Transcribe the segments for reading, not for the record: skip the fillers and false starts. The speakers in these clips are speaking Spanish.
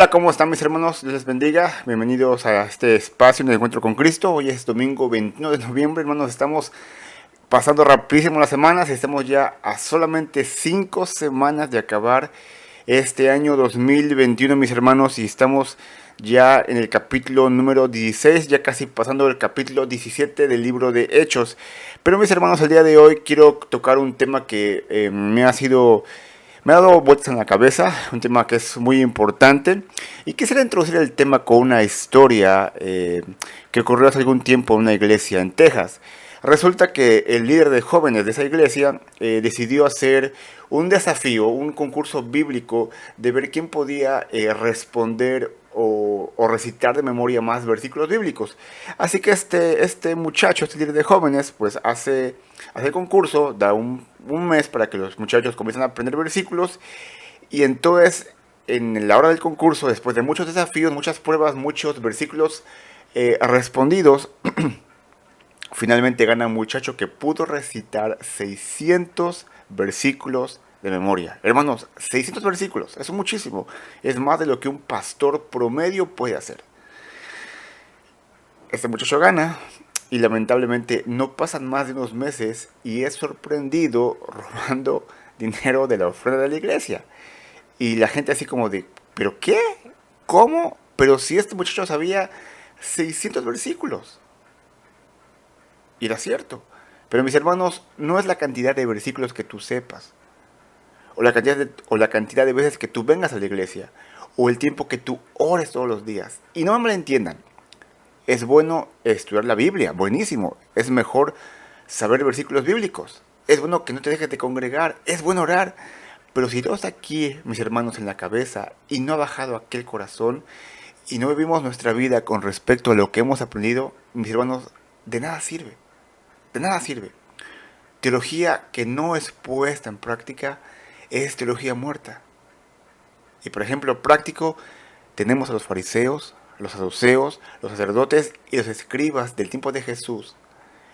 Hola, ¿cómo están mis hermanos? Dios les bendiga. Bienvenidos a este espacio de encuentro con Cristo. Hoy es domingo 21 de noviembre, hermanos. Estamos pasando rapidísimo las semanas y estamos ya a solamente 5 semanas de acabar este año 2021, mis hermanos. Y estamos ya en el capítulo número 16, ya casi pasando el capítulo 17 del libro de Hechos. Pero mis hermanos, el día de hoy quiero tocar un tema que me ha dado vueltas en la cabeza, un tema que es muy importante. Y quisiera introducir el tema con una historia que ocurrió hace algún tiempo en una iglesia en Texas. Resulta que el líder de jóvenes de esa iglesia decidió hacer un desafío, un concurso bíblico de ver quién podía responder o recitar de memoria más versículos bíblicos. Así que este muchacho, este líder de jóvenes, pues hace el concurso, da un mes para que los muchachos comiencen a aprender versículos. Y entonces, en la hora del concurso, después de muchos desafíos, muchas pruebas, muchos versículos respondidos, finalmente gana un muchacho que pudo recitar 600 versículos de memoria. Hermanos, 600 versículos, eso es muchísimo. Es más de lo que un pastor promedio puede hacer. Este muchacho gana y lamentablemente no pasan más de unos meses y es sorprendido robando dinero de la ofrenda de la iglesia. Y la gente así como de, ¿pero qué? ¿Cómo? Pero si este muchacho sabía 600 versículos. Y era cierto. Pero mis hermanos, no es la cantidad de versículos que tú sepas, o la cantidad de veces que tú vengas a la iglesia, o el tiempo que tú ores todos los días. Y no me malentiendan, es bueno estudiar la Biblia, buenísimo. Es mejor saber versículos bíblicos. Es bueno que no te dejes de congregar, es bueno orar. Pero si Dios está aquí, mis hermanos, en la cabeza y no ha bajado aquel corazón y no vivimos nuestra vida con respecto a lo que hemos aprendido, mis hermanos, de nada sirve. De nada sirve. Teología que no es puesta en práctica es teología muerta. Y por ejemplo, práctico, tenemos a los fariseos, los saduceos, los sacerdotes y los escribas del tiempo de Jesús.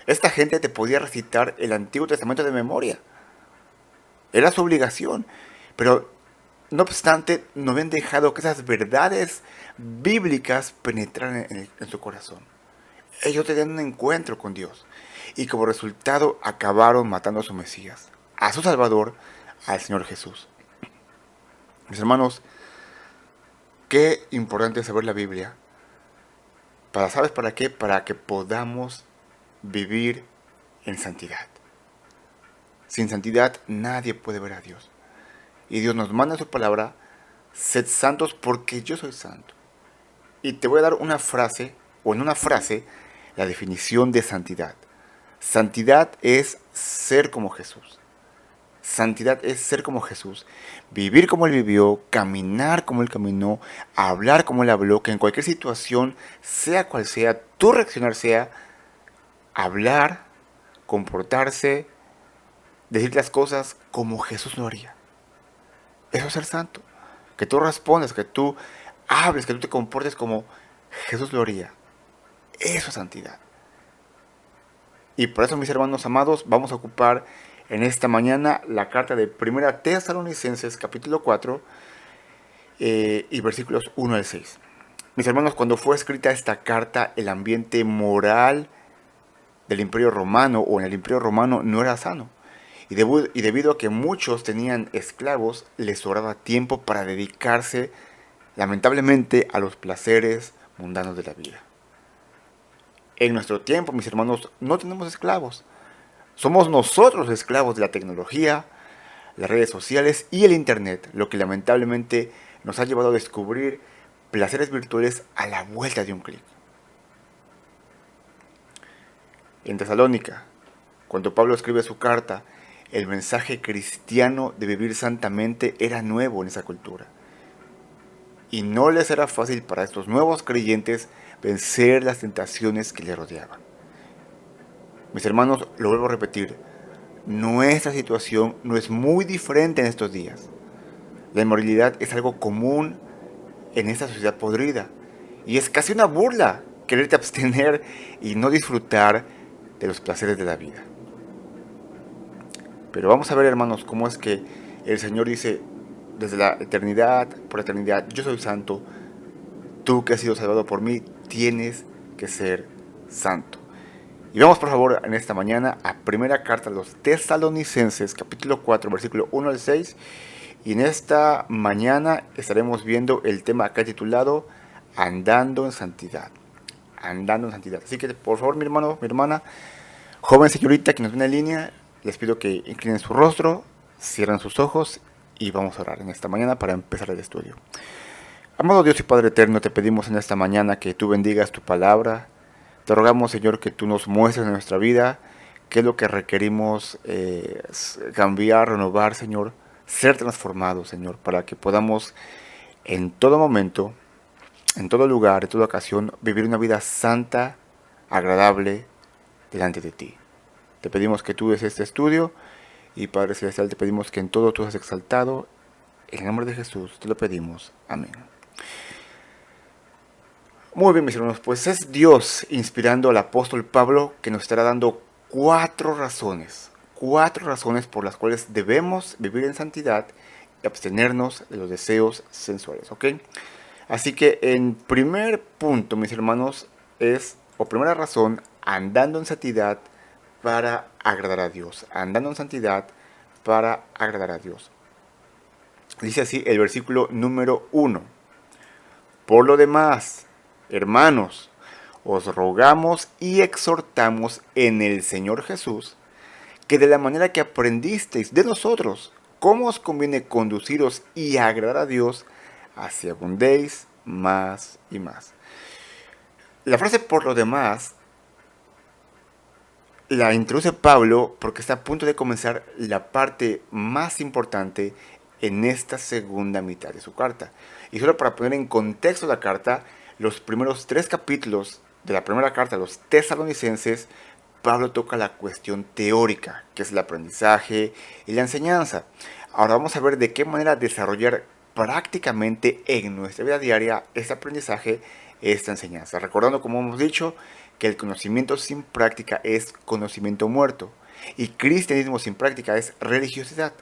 Esta gente te podía recitar el Antiguo Testamento de memoria. Era su obligación. Pero no obstante, no habían dejado que esas verdades bíblicas penetraran en su corazón. Ellos tenían un encuentro con Dios. Y como resultado acabaron matando a su Mesías, a su Salvador, al Señor Jesús. Mis hermanos, qué importante es saber la Biblia. ¿Sabes para qué? Para que podamos vivir en santidad. Sin santidad nadie puede ver a Dios. Y Dios nos manda su palabra, sed santos porque yo soy santo. Y te voy a dar una frase, o en una frase, la definición de santidad. Santidad es ser como Jesús. Santidad es ser como Jesús, vivir como Él vivió, caminar como Él caminó, hablar como Él habló, que en cualquier situación, sea cual sea, tu reaccionar sea hablar, comportarse, decir las cosas como Jesús lo haría. Eso es ser santo. Que tú respondas, que tú hables, que tú te comportes como Jesús lo haría. Eso es santidad. Y por eso, mis hermanos amados, vamos a ocupar en esta mañana la carta de 1 Tesalonicenses, capítulo 4, y versículos 1 al 6. Mis hermanos, cuando fue escrita esta carta, el ambiente moral del Imperio Romano o en el Imperio Romano no era sano. Y debido a que muchos tenían esclavos, les sobraba tiempo para dedicarse, lamentablemente, a los placeres mundanos de la vida. En nuestro tiempo, mis hermanos, no tenemos esclavos. Somos nosotros los esclavos de la tecnología, las redes sociales y el Internet, lo que lamentablemente nos ha llevado a descubrir placeres virtuales a la vuelta de un clic. En Tesalónica, cuando Pablo escribe su carta, el mensaje cristiano de vivir santamente era nuevo en esa cultura. Y no les era fácil para estos nuevos creyentes vencer las tentaciones que les rodeaban. Mis hermanos, lo vuelvo a repetir, nuestra situación no es muy diferente en estos días. La inmoralidad es algo común en esta sociedad podrida. Y es casi una burla quererte abstener y no disfrutar de los placeres de la vida. Pero vamos a ver, hermanos, cómo es que el Señor dice, desde la eternidad, por la eternidad, yo soy santo, tú que has sido salvado por mí, tienes que ser santo. Y vamos por favor en esta mañana a primera carta de los Tesalonicenses, capítulo 4, versículo 1 al 6. Y en esta mañana estaremos viendo el tema acá titulado Andando en Santidad. Andando en Santidad. Así que por favor, mi hermano, mi hermana, joven señorita que nos ven en línea, les pido que inclinen su rostro, cierren sus ojos y vamos a orar en esta mañana para empezar el estudio. Amado Dios y Padre eterno, te pedimos en esta mañana que tú bendigas tu palabra. Te rogamos, Señor, que tú nos muestres en nuestra vida qué es lo que requerimos cambiar, renovar, Señor, ser transformados, Señor, para que podamos en todo momento, en todo lugar, en toda ocasión, vivir una vida santa, agradable, delante de ti. Te pedimos que tú des este estudio y Padre Celestial, te pedimos que en todo tú seas exaltado. En el nombre de Jesús te lo pedimos. Amén. Muy bien, mis hermanos, pues es Dios inspirando al apóstol Pablo que nos estará dando cuatro razones por las cuales debemos vivir en santidad y abstenernos de los deseos sensuales, ¿ok? Así que en primer punto, mis hermanos, primera razón, andando en santidad para agradar a Dios, andando en santidad para agradar a Dios. Dice así el versículo número 1. Por lo demás, hermanos, os rogamos y exhortamos en el Señor Jesús, que de la manera que aprendisteis de nosotros, cómo os conviene conduciros y agradar a Dios, así abundéis más y más. La frase por lo demás la introduce Pablo porque está a punto de comenzar la parte más importante en esta segunda mitad de su carta. Y solo para poner en contexto la carta, los primeros 3 capítulos de la primera carta a los Tesalonicenses, Pablo toca la cuestión teórica, que es el aprendizaje y la enseñanza. Ahora vamos a ver de qué manera desarrollar prácticamente en nuestra vida diaria este aprendizaje, esta enseñanza. Recordando, como hemos dicho, que el conocimiento sin práctica es conocimiento muerto y cristianismo sin práctica es religiosidad.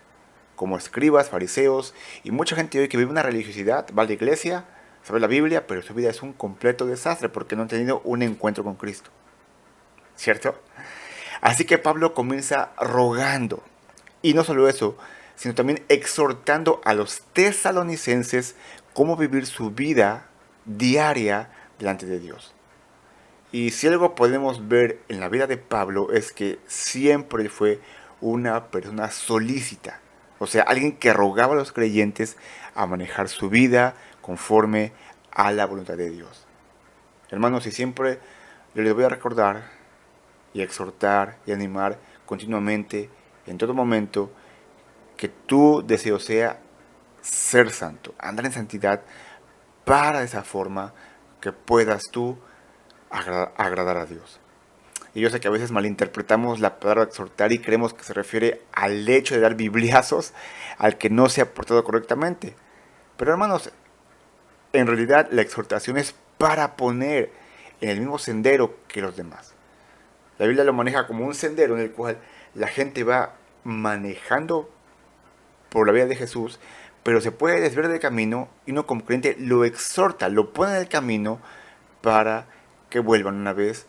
Como escribas, fariseos y mucha gente hoy que vive una religiosidad, va a la iglesia, sabe la Biblia, pero su vida es un completo desastre porque no han tenido un encuentro con Cristo. ¿Cierto? Así que Pablo comienza rogando, y no solo eso, sino también exhortando a los tesalonicenses cómo vivir su vida diaria delante de Dios. Y si algo podemos ver en la vida de Pablo es que siempre fue una persona solícita, o sea, alguien que rogaba a los creyentes a manejar su vida conforme a la voluntad de Dios. Hermanos, y siempre les voy a recordar y exhortar y animar continuamente, en todo momento, que tu deseo sea ser santo, andar en santidad, para esa forma que puedas tú agradar a Dios. Y yo sé que a veces malinterpretamos la palabra exhortar y creemos que se refiere al hecho de dar bibliazos al que no se ha portado correctamente. Pero hermanos, en realidad la exhortación es para poner en el mismo sendero que los demás. La Biblia lo maneja como un sendero en el cual la gente va manejando por la vida de Jesús, pero se puede desviar del camino y uno como creyente lo exhorta, lo pone en el camino para que vuelvan una vez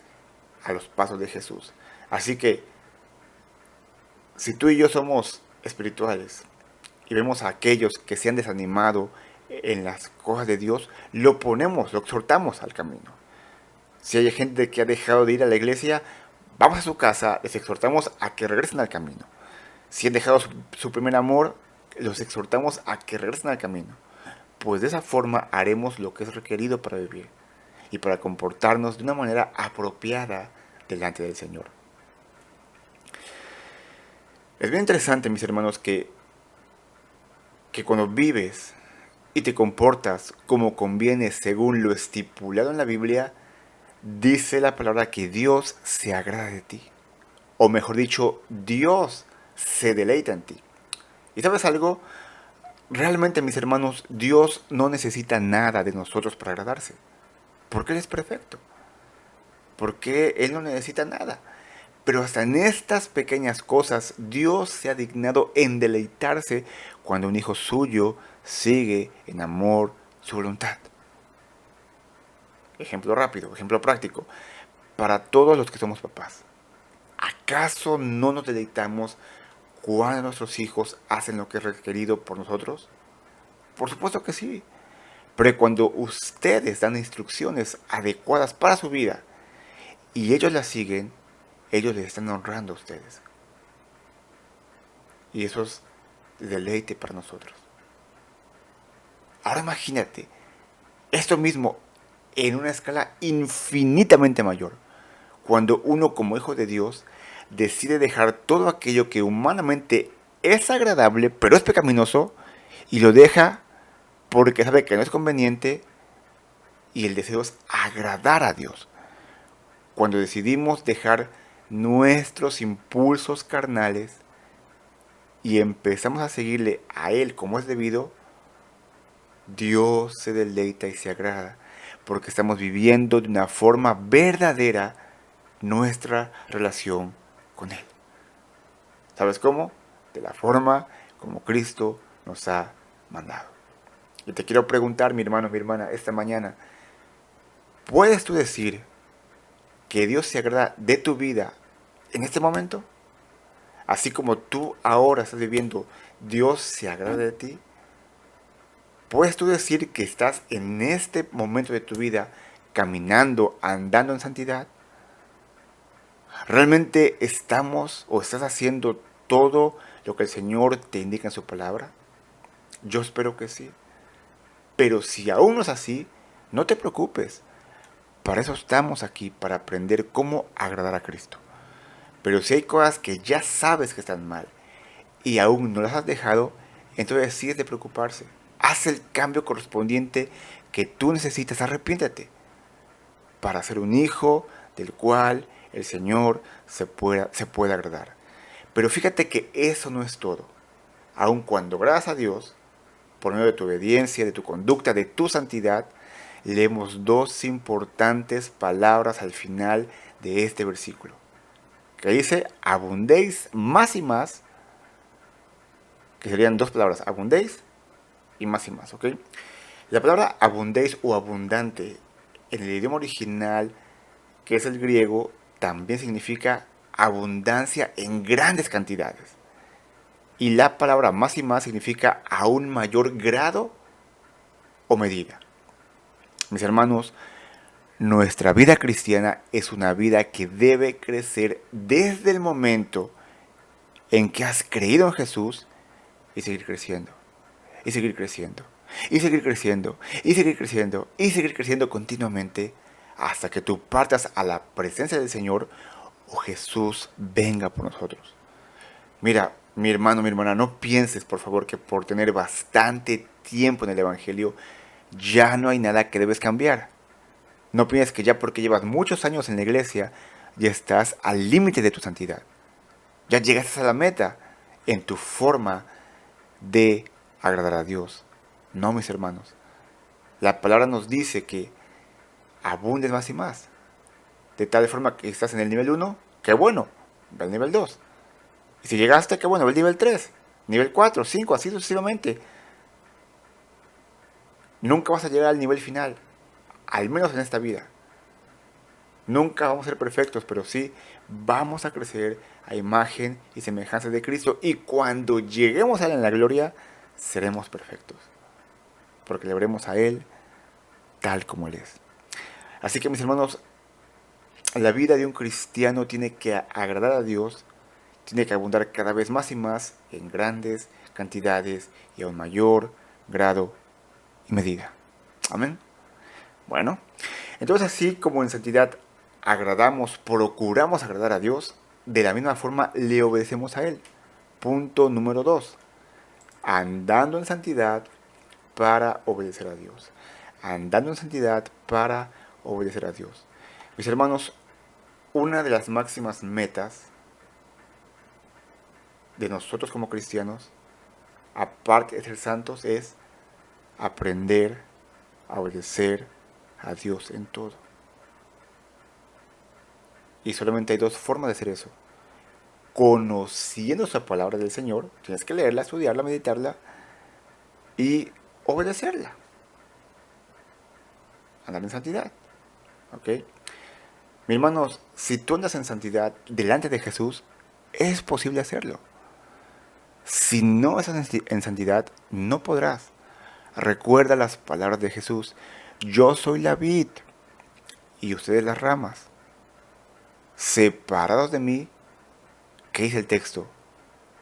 a los pasos de Jesús. Así que, si tú y yo somos espirituales y vemos a aquellos que se han desanimado en las cosas de Dios, lo ponemos, lo exhortamos al camino. Si hay gente que ha dejado de ir a la iglesia, vamos a su casa, les exhortamos a que regresen al camino. Si han dejado su primer amor, los exhortamos a que regresen al camino. Pues de esa forma haremos lo que es requerido para vivir y para comportarnos de una manera apropiada delante del Señor. Es bien interesante, mis hermanos, que cuando vives y te comportas como conviene según lo estipulado en la Biblia, dice la palabra que Dios se agrada de ti. O mejor dicho, Dios se deleita en ti. ¿Y sabes algo? Realmente, mis hermanos, Dios no necesita nada de nosotros para agradarse. Porque Él es perfecto. Porque Él no necesita nada. Pero hasta en estas pequeñas cosas Dios se ha dignado en deleitarse cuando un hijo suyo sigue en amor su voluntad. Ejemplo rápido, ejemplo práctico. Para todos los que somos papás, ¿acaso no nos deleitamos cuando nuestros hijos hacen lo que es requerido por nosotros? Por supuesto que sí. Pero cuando ustedes dan instrucciones adecuadas para su vida y ellos las siguen, ellos les están honrando a ustedes. Y eso es deleite para nosotros. Ahora imagínate, esto mismo en una escala infinitamente mayor. Cuando uno como hijo de Dios decide dejar todo aquello que humanamente es agradable, pero es pecaminoso, y lo deja porque sabe que no es conveniente y el deseo es agradar a Dios. Cuando decidimos dejar nuestros impulsos carnales y empezamos a seguirle a Él como es debido, Dios se deleita y se agrada, porque estamos viviendo de una forma verdadera nuestra relación con Él. ¿Sabes cómo? De la forma como Cristo nos ha mandado. Y te quiero preguntar, mi hermano, mi hermana, esta mañana, ¿puedes tú decir que Dios se agrada de tu vida en este momento? Así como tú ahora estás viviendo, Dios se agrada de ti. ¿Puedes tú decir que estás en este momento de tu vida caminando, andando en santidad? ¿Realmente estamos o estás haciendo todo lo que el Señor te indica en su palabra? Yo espero que sí. Pero si aún no es así, no te preocupes. Para eso estamos aquí, para aprender cómo agradar a Cristo. Pero si hay cosas que ya sabes que están mal y aún no las has dejado, entonces sí es de preocuparse. Haz el cambio correspondiente que tú necesitas, arrepiéntate para ser un hijo del cual el Señor se pueda agradar. Pero fíjate que eso no es todo. Aun cuando agradas a Dios, por medio de tu obediencia, de tu conducta, de tu santidad, leemos dos importantes palabras al final de este versículo, que dice, abundéis más y más, que serían dos palabras, abundéis y más, ¿ok? La palabra abundéis o abundante en el idioma original, que es el griego, también significa abundancia en grandes cantidades. Y la palabra más y más significa a un mayor grado o medida. Mis hermanos, nuestra vida cristiana es una vida que debe crecer desde el momento en que has creído en Jesús y seguir creciendo, y seguir creciendo, y seguir creciendo, y seguir creciendo, y seguir creciendo continuamente hasta que tú partas a la presencia del Señor o Jesús venga por nosotros. Mira, mi hermano, mi hermana, no pienses por favor que por tener bastante tiempo en el Evangelio ya no hay nada que debes cambiar. No pienses que ya porque llevas muchos años en la iglesia ya estás al límite de tu santidad. Ya llegaste a la meta en tu forma de agradar a Dios. No, mis hermanos. La palabra nos dice que abundes más y más. De tal forma que estás en el nivel 1, qué bueno, ve al nivel 2. Y si llegaste, qué bueno, ve al nivel 3, nivel 4, 5, así sucesivamente. Nunca vas a llegar al nivel final, al menos en esta vida. Nunca vamos a ser perfectos, pero sí vamos a crecer a imagen y semejanza de Cristo. Y cuando lleguemos a Él en la gloria, seremos perfectos. Porque le veremos a Él tal como Él es. Así que mis hermanos, la vida de un cristiano tiene que agradar a Dios, tiene que abundar cada vez más y más en grandes cantidades y a un mayor grado y medida. Amén. Bueno, entonces así como en santidad agradamos, procuramos agradar a Dios, de la misma forma le obedecemos a Él. Punto número 2. Andando en santidad para obedecer a Dios. Andando en santidad para obedecer a Dios. Mis hermanos, una de las máximas metas de nosotros como cristianos, aparte de ser santos, es aprender a obedecer a Dios en todo. Y solamente hay dos formas de hacer eso. Conociendo esa palabra del Señor, tienes que leerla, estudiarla, meditarla y obedecerla. Andar en santidad. ¿Ok? Mis hermanos, si tú andas en santidad delante de Jesús, es posible hacerlo. Si no estás en santidad, no podrás. Recuerda las palabras de Jesús. Yo soy la vid y ustedes las ramas. Separados de mí, ¿qué dice el texto?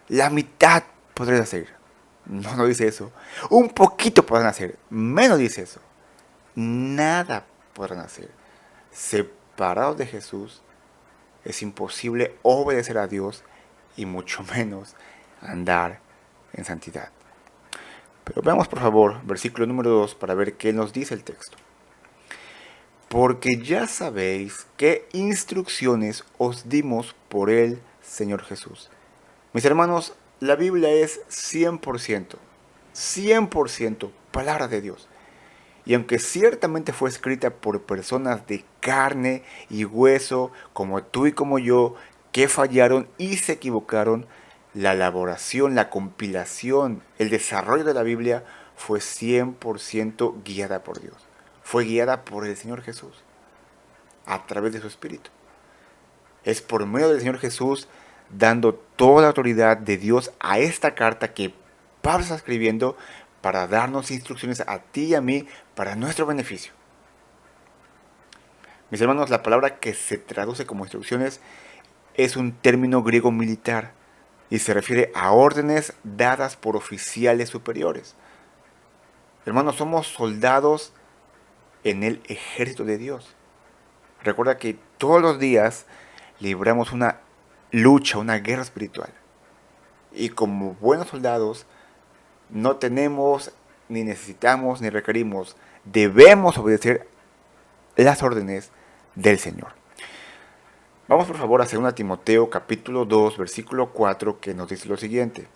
La mitad podréis hacer. No, no dice eso. Un poquito podrán hacer. Menos dice eso. Nada podrán hacer. Separados de Jesús, es imposible obedecer a Dios y mucho menos andar en santidad. Pero veamos por favor versículo número 2 para ver qué nos dice el texto. Porque ya sabéis qué instrucciones os dimos por el Señor Jesús. Mis hermanos, la Biblia es 100% palabra de Dios. Y aunque ciertamente fue escrita por personas de carne y hueso, como tú y como yo, que fallaron y se equivocaron, la elaboración, la compilación, el desarrollo de la Biblia fue 100% guiada por Dios. Fue guiada por el Señor Jesús, a través de su Espíritu. Es por medio del Señor Jesús dando toda la autoridad de Dios a esta carta que Pablo está escribiendo para darnos instrucciones a ti y a mí para nuestro beneficio. Mis hermanos, la palabra que se traduce como instrucciones es un término griego militar y se refiere a órdenes dadas por oficiales superiores. Hermanos, somos soldados en el ejército de Dios. Recuerda que todos los días libramos una lucha, una guerra espiritual. Y como buenos soldados, no tenemos, ni necesitamos, ni requerimos, debemos obedecer las órdenes del Señor. Vamos por favor a 2 Timoteo capítulo 2, versículo 4, que nos dice lo siguiente.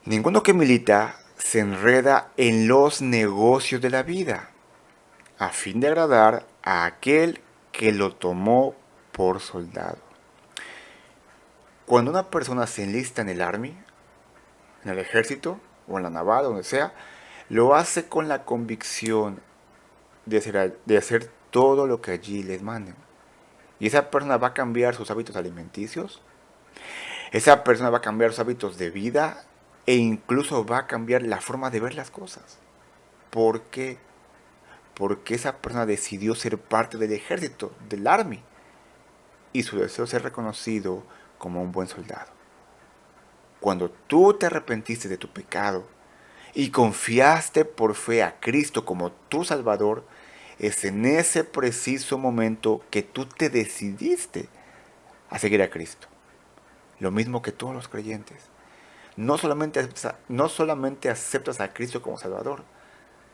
Ninguno que milita se enreda en los negocios de la vida, a fin de agradar a aquel que lo tomó por soldado. Cuando una persona se enlista en el army, en el ejército o en la naval, donde sea, lo hace con la convicción de hacer todo lo que allí les manden. Y esa persona va a cambiar sus hábitos alimenticios, esa persona va a cambiar sus hábitos de vida e incluso va a cambiar la forma de ver las cosas. ¿Por qué? Porque esa persona decidió ser parte del ejército, del army, y su deseo es ser reconocido como un buen soldado. Cuando tú te arrepentiste de tu pecado y confiaste por fe a Cristo como tu Salvador, es en ese preciso momento que tú te decidiste a seguir a Cristo. Lo mismo que todos los creyentes. No solamente aceptas a Cristo como Salvador,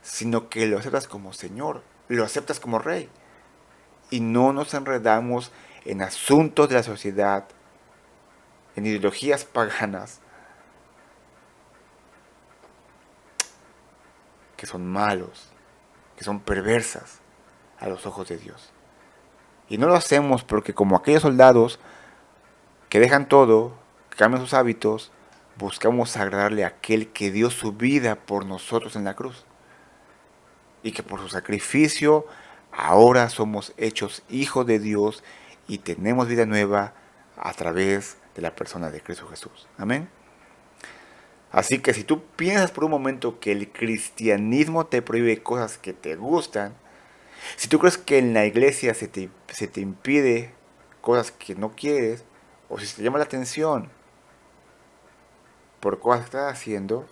sino que lo aceptas como Señor, lo aceptas como Rey. Y no nos enredamos en asuntos de la sociedad, en ideologías paganas, que son malos, que son perversas a los ojos de Dios. Y no lo hacemos porque como aquellos soldados que dejan todo, que cambian sus hábitos, buscamos agradarle a aquel que dio su vida por nosotros en la cruz. Y que por su sacrificio ahora somos hechos hijos de Dios y tenemos vida nueva a través de la persona de Cristo Jesús. Amén. Así que si tú piensas por un momento que el cristianismo te prohíbe cosas que te gustan, si tú crees que en la iglesia se te impide cosas que no quieres, o si te llama la atención por cosas que estás haciendo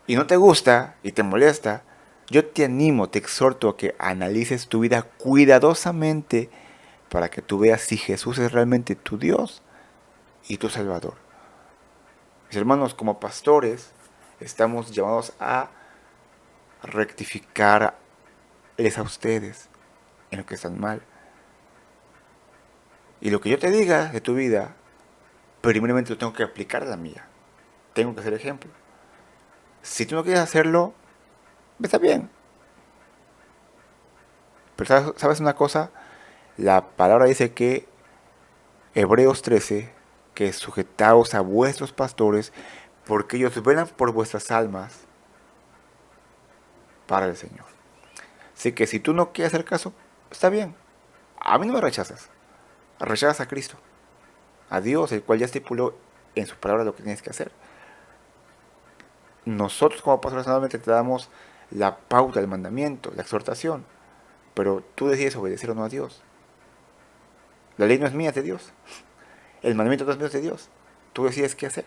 y no te gusta y te molesta, yo te animo, te exhorto a que analices tu vida cuidadosamente para que tú veas si Jesús es realmente tu Dios y tu Salvador. Mis hermanos, como pastores, estamos llamados a rectificarles a ustedes en lo que están mal. Y lo que yo te diga de tu vida, primeramente lo tengo que aplicar a la mía. Tengo que ser ejemplo. Si tú no quieres hacerlo, está bien. Pero ¿sabes una cosa? La palabra dice que Hebreos 13, que sujetaos a vuestros pastores, porque ellos velan por vuestras almas para el Señor. Así que si tú no quieres hacer caso, está bien. A mí no me rechazas. Rechazas a Cristo, a Dios, el cual ya estipuló en su palabra lo que tienes que hacer. Nosotros como pastores normalmente te damos la pauta, el mandamiento, la exhortación, pero tú decides obedecer o no a Dios. La ley no es mía, es de Dios. El mandamiento no es mío, es de Dios. Tú decides qué hacer.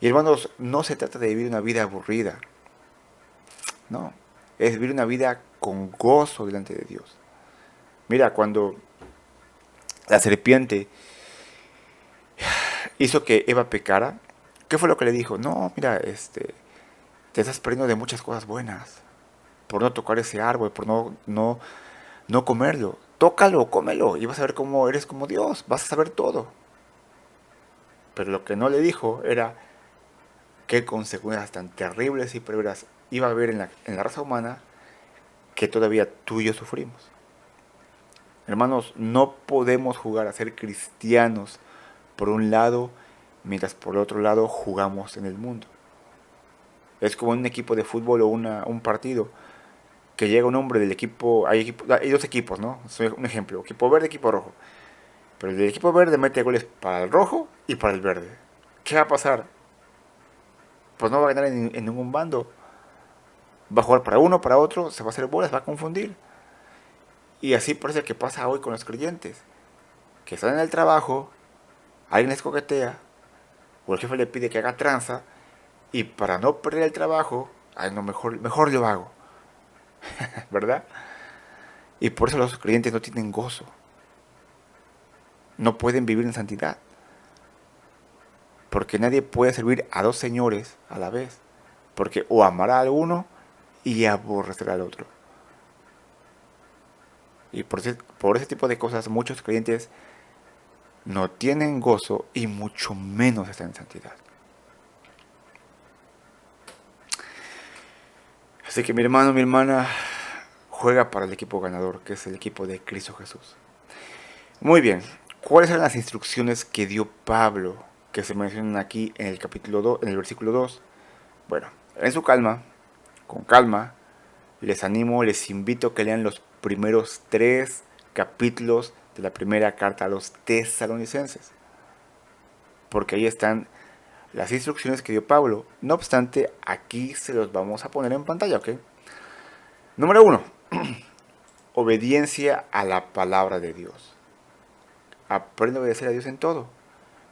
Y hermanos, no se trata de vivir una vida aburrida. No. Es vivir una vida con gozo delante de Dios. Mira, cuando la serpiente hizo que Eva pecara, ¿qué fue lo que le dijo? No, mira, te estás perdiendo de muchas cosas buenas por no tocar ese árbol, por no comerlo. Tócalo, cómelo y vas a ver cómo eres como Dios, vas a saber todo. Pero lo que no le dijo era qué consecuencias tan terribles y perversas iba a haber en la raza humana que todavía tú y yo sufrimos. Hermanos, no podemos jugar a ser cristianos por un lado, mientras por el otro lado jugamos en el mundo. Es como en un equipo de fútbol o un partido, que llega un hombre del equipo, hay dos equipos, ¿no? Soy un ejemplo, equipo verde, equipo rojo. Pero el del equipo verde mete goles para el rojo y para el verde. ¿Qué va a pasar? Pues no va a ganar en ningún bando. Va a jugar para uno, para otro, se va a hacer bolas, va a confundir. Y así parece que pasa hoy con los creyentes, que están en el trabajo, alguien les coquetea, o el jefe le pide que haga tranza, y para no perder el trabajo, ay no, mejor lo hago, ¿verdad? Y por eso los creyentes no tienen gozo, no pueden vivir en santidad, porque nadie puede servir a dos señores a la vez, porque o amará al uno y aborrecerá al otro. Y por ese tipo de cosas muchos creyentes no tienen gozo y mucho menos están en santidad. Así que mi hermano, mi hermana, juega para el equipo ganador, que es el equipo de Cristo Jesús. Muy bien, ¿cuáles eran las instrucciones que dio Pablo, que se mencionan aquí en el capítulo 2, en el versículo 2? Bueno, en su calma, con calma, les animo, les invito a que lean los primeros 3 capítulos de la primera carta a los tesalonicenses, porque ahí están las instrucciones que dio Pablo. No obstante, aquí se los vamos a poner en pantalla, ¿ok? Número 1. Obediencia a la palabra de Dios. Aprende a obedecer a Dios en todo.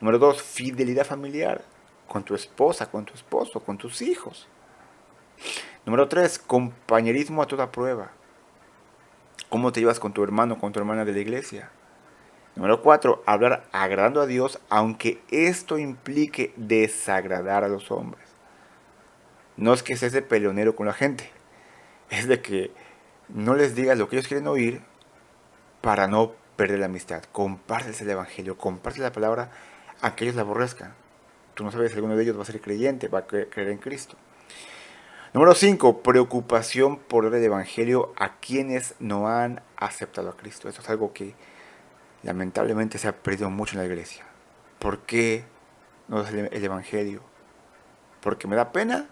Número 2. Fidelidad familiar. Con tu esposa, con tu esposo, con tus hijos. Número 3. Compañerismo a toda prueba. ¿Cómo te llevas con tu hermano, con tu hermana de la iglesia? Número 4. Hablar agradando a Dios, aunque esto implique desagradar a los hombres. No es que seas de peleonero con la gente. Es de que no les digas lo que ellos quieren oír para no perder la amistad. Compárteles el evangelio, compárteles la palabra a que ellos la aborrezcan. Tú no sabes si alguno de ellos va a ser creyente, va a creer en Cristo. Número 5. Preocupación por dar el evangelio a quienes no han aceptado a Cristo. Esto es algo que lamentablemente se ha perdido mucho en la iglesia. ¿Por qué no das el evangelio? ¿Porque me da pena?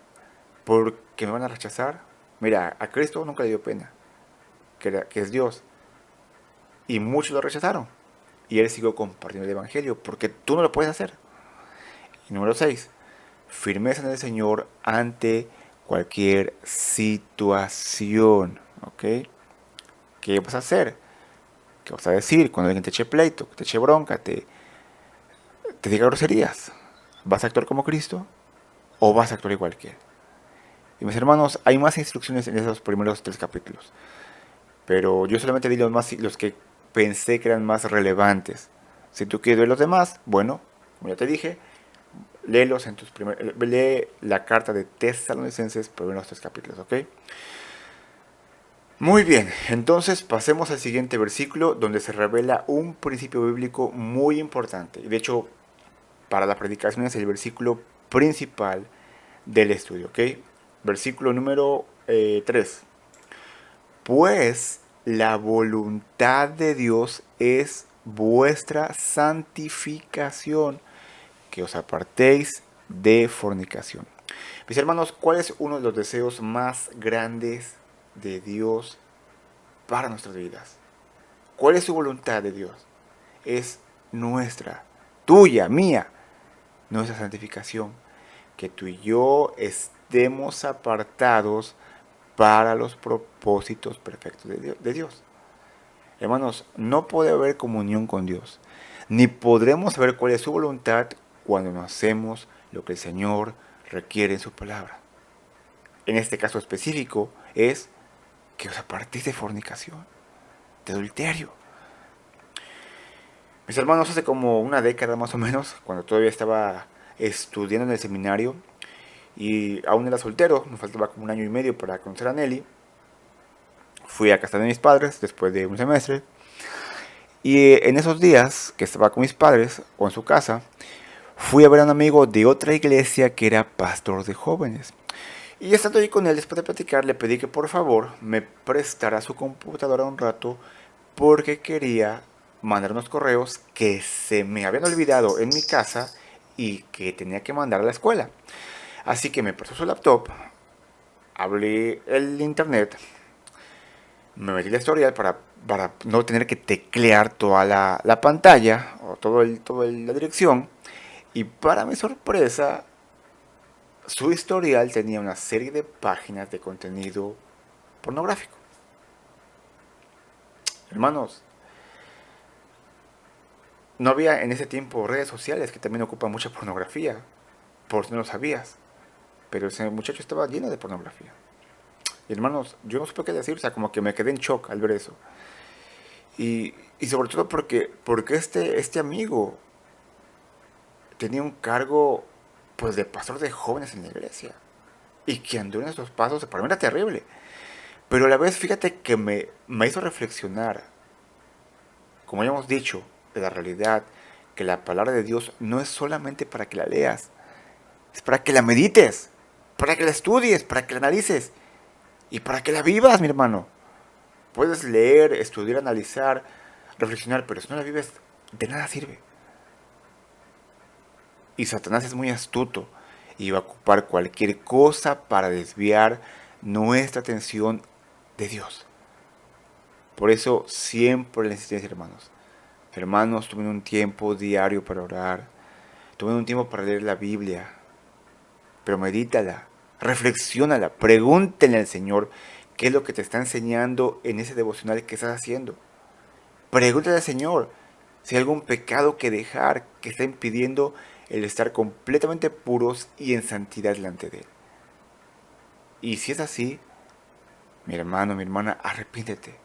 ¿Porque me van a rechazar? Mira, a Cristo nunca le dio pena, que es Dios. Y muchos lo rechazaron. Y él siguió compartiendo el evangelio, porque tú no lo puedes hacer. Y número 6. Firmeza en el Señor ante cualquier situación. ¿Ok? ¿Qué vas a hacer? ¿Qué vas a decir cuando alguien te eche pleito, te eche bronca, te diga groserías? ¿Vas a actuar como Cristo o vas a actuar igual que él? Y mis hermanos, hay más instrucciones en esos primeros 3 capítulos. Pero yo solamente di los que pensé que eran más relevantes. Si tú quieres ver los demás, bueno, como ya te dije, léelos lee la carta de Tesalonicenses, pero en los 3 capítulos, ¿ok? Muy bien, entonces pasemos al siguiente versículo donde se revela un principio bíblico muy importante. De hecho, para la predicación es el versículo principal del estudio, ¿ok? Versículo número 3. Pues la voluntad de Dios es vuestra santificación, que os apartéis de fornicación. Mis hermanos, ¿cuál es uno de los deseos más grandes de Dios para nuestras vidas? ¿Cuál es su voluntad de Dios? Es nuestra, tuya, mía, nuestra santificación. Que tú y yo estemos apartados para los propósitos perfectos de Dios. Hermanos, no puede haber comunión con Dios, ni podremos saber cuál es su voluntad cuando no hacemos lo que el Señor requiere en su palabra. En este caso específico es que os apartéis de fornicación, de adulterio. Mis hermanos, hace como una década más o menos, cuando todavía estaba estudiando en el seminario y aún era soltero, me faltaba como un año y medio para conocer a Nelly, fui a casa de mis padres después de un semestre. Y en esos días que estaba con mis padres o en su casa, fui a ver a un amigo de otra iglesia que era pastor de jóvenes. Y estando ahí con él, después de platicar, le pedí que por favor me prestara su computadora un rato porque quería mandar unos correos que se me habían olvidado en mi casa y que tenía que mandar a la escuela. Así que me prestó su laptop, abrí el internet, me metí la historial para no tener que teclear toda la pantalla o la dirección. Y para mi sorpresa, su historial tenía una serie de páginas de contenido pornográfico. Hermanos, no había en ese tiempo redes sociales que también ocupan mucha pornografía, por si no lo sabías. Pero ese muchacho estaba lleno de pornografía. Y hermanos, yo no supe qué decir, o sea, como que me quedé en shock al ver eso. Y sobre todo porque este amigo tenía un cargo pues de pastor de jóvenes en la iglesia. Y que anduvo en estos pasos, para mí era terrible. Pero a la vez, fíjate que me hizo reflexionar, como ya hemos dicho, de la realidad, que la palabra de Dios no es solamente para que la leas, es para que la medites, para que la estudies, para que la analices y para que la vivas, mi hermano. Puedes leer, estudiar, analizar, reflexionar, pero si no la vives, de nada sirve. Y Satanás es muy astuto y va a ocupar cualquier cosa para desviar nuestra atención de Dios. Por eso siempre la insistencia, hermanos. Hermanos, tomen un tiempo diario para orar. Tomen un tiempo para leer la Biblia. Pero medítala, reflexiónala, pregúntenle al Señor qué es lo que te está enseñando en ese devocional que estás haciendo. Pregúntale al Señor si hay algún pecado que dejar que está impidiendo el estar completamente puros y en santidad delante de Él. Y si es así, mi hermano, mi hermana, arrepiéntete.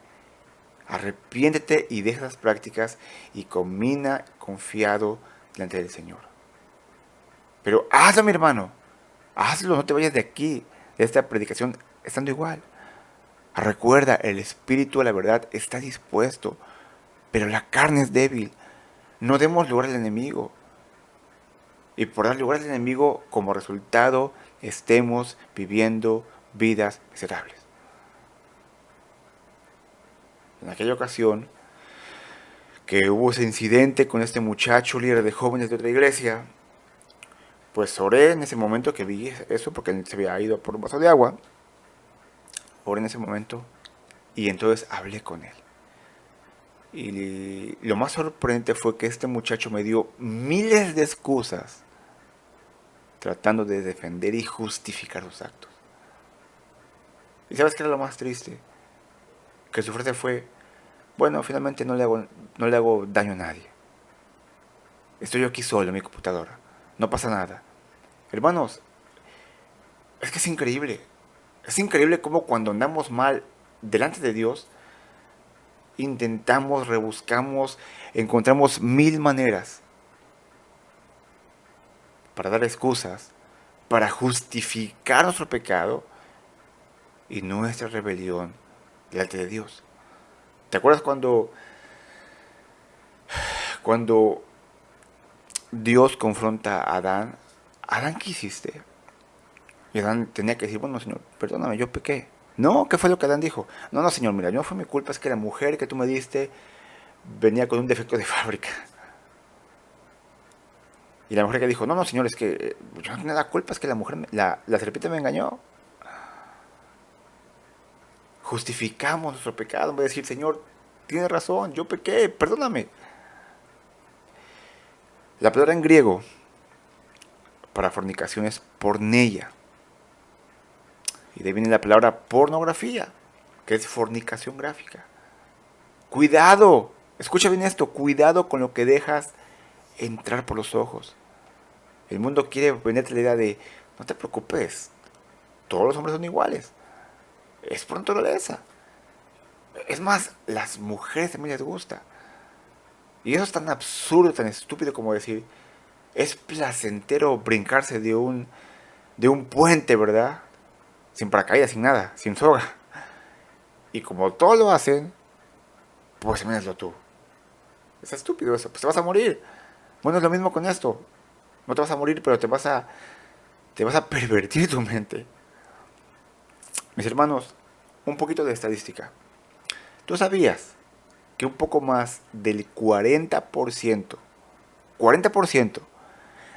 Arrepiéntete y deja las prácticas y camina confiado delante del Señor. Pero hazlo, mi hermano. Hazlo, no te vayas de aquí, de esta predicación, estando igual. Recuerda, el espíritu a la verdad está dispuesto, pero la carne es débil. No demos lugar al enemigo. Y por dar lugar al enemigo, como resultado, estemos viviendo vidas miserables. En aquella ocasión, que hubo ese incidente con este muchacho líder de jóvenes de otra iglesia, pues oré en ese momento que vi eso, porque él se había ido por un vaso de agua. Oré en ese momento y entonces hablé con él. Y lo más sorprendente fue que este muchacho me dio miles de excusas tratando de defender y justificar sus actos. ¿Y sabes qué era lo más triste? Que su frase fue, bueno, finalmente no le hago daño a nadie. Estoy yo aquí solo en mi computadora. No pasa nada. Hermanos, es que es increíble. Es increíble cómo cuando andamos mal delante de Dios, intentamos, rebuscamos, encontramos mil maneras para dar excusas, para justificar nuestro pecado y nuestra rebelión delante de Dios. ¿Te acuerdas cuando Dios confronta a Adán? Adán, ¿qué hiciste? Y Adán tenía que decir, bueno, Señor, perdóname, yo pequé. No, ¿qué fue lo que Adán dijo? No, no, señor, mira, no fue mi culpa, es que la mujer que tú me diste venía con un defecto de fábrica. Y la mujer que dijo, no, no, señor, es que yo no tenía la culpa, es que la mujer, la serpiente me engañó. Justificamos nuestro pecado en vez de decir, Señor, tienes razón, yo pequé, perdóname. La palabra en griego para fornicación es porneia. Y de ahí viene la palabra pornografía, que es fornicación gráfica. Cuidado, escucha bien esto, cuidado con lo que dejas entrar por los ojos. El mundo quiere venderte la idea de, no te preocupes, todos los hombres son iguales. Es por naturaleza. Es más, las mujeres también les gusta. Y eso es tan absurdo, tan estúpido como decir, es placentero brincarse de un puente, ¿verdad? Sin paracaídas, sin nada, sin soga. Y como todos lo hacen, pues también hazlo tú. Es estúpido eso, pues te vas a morir. Bueno, es lo mismo con esto. No te vas a morir, pero te vas a pervertir tu mente. Mis hermanos, un poquito de estadística. ¿Tú sabías que un poco más del 40%